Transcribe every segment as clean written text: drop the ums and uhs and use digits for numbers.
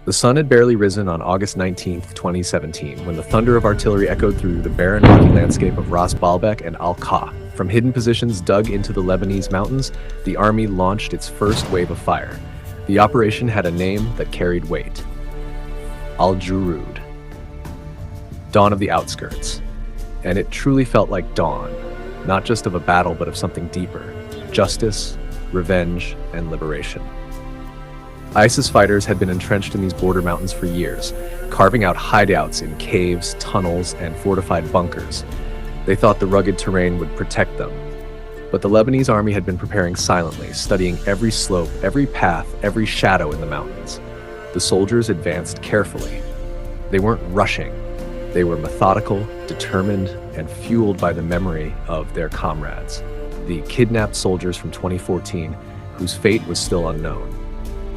The sun had barely risen on August 19th, 2017, when the thunder of artillery echoed through the barren rocky landscape of Ras Baalbek and Al-Qa. From hidden positions dug into the Lebanese mountains, the army launched its first wave of fire. The operation had a name that carried weight: Al-Jurud, Dawn of the Outskirts. And it truly felt like dawn, not just of a battle, but of something deeper: justice, revenge, and liberation. ISIS fighters had been entrenched in these border mountains for years, carving out hideouts in caves, tunnels, and fortified bunkers. They thought the rugged terrain would protect them. But the Lebanese army had been preparing silently, studying every slope, every path, every shadow in the mountains. The soldiers advanced carefully. They weren't rushing. They were methodical, determined, and fueled by the memory of their comrades, the kidnapped soldiers from 2014, whose fate was still unknown.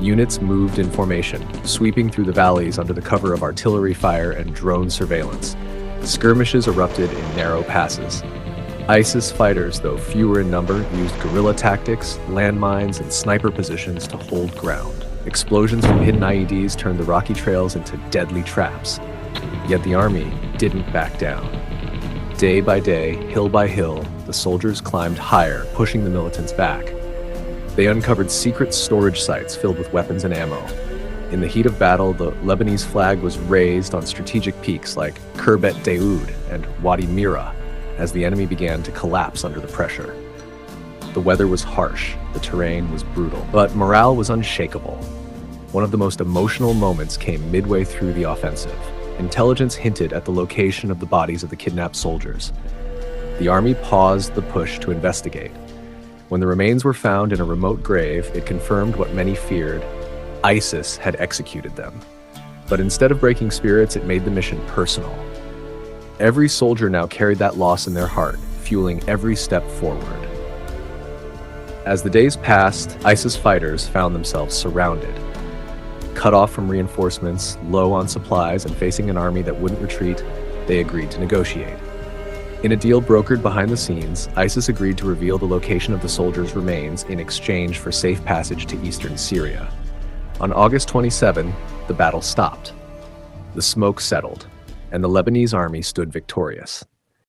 Units moved in formation, sweeping through the valleys under the cover of artillery fire and drone surveillance. Skirmishes erupted in narrow passes. ISIS fighters, though fewer in number, used guerrilla tactics, landmines, and sniper positions to hold ground. Explosions from hidden IEDs turned the rocky trails into deadly traps. Yet the army didn't back down. Day by day, hill by hill, the soldiers climbed higher, pushing the militants back. They uncovered secret storage sites filled with weapons and ammo. In the heat of battle, the Lebanese flag was raised on strategic peaks like Khirbet Daoud and Wadi Mira as the enemy began to collapse under the pressure. The weather was harsh, the terrain was brutal, but morale was unshakable. One of the most emotional moments came midway through the offensive. Intelligence hinted at the location of the bodies of the kidnapped soldiers. The army paused the push to investigate. When the remains were found in a remote grave, it confirmed what many feared: ISIS had executed them. But instead of breaking spirits, it made the mission personal. Every soldier now carried that loss in their heart, fueling every step forward. As the days passed, ISIS fighters found themselves surrounded. Cut off from reinforcements, low on supplies, and facing an army that wouldn't retreat, they agreed to negotiate. In a deal brokered behind the scenes, ISIS agreed to reveal the location of the soldiers' remains in exchange for safe passage to eastern Syria. On August 27, the battle stopped. The smoke settled, and the Lebanese army stood victorious.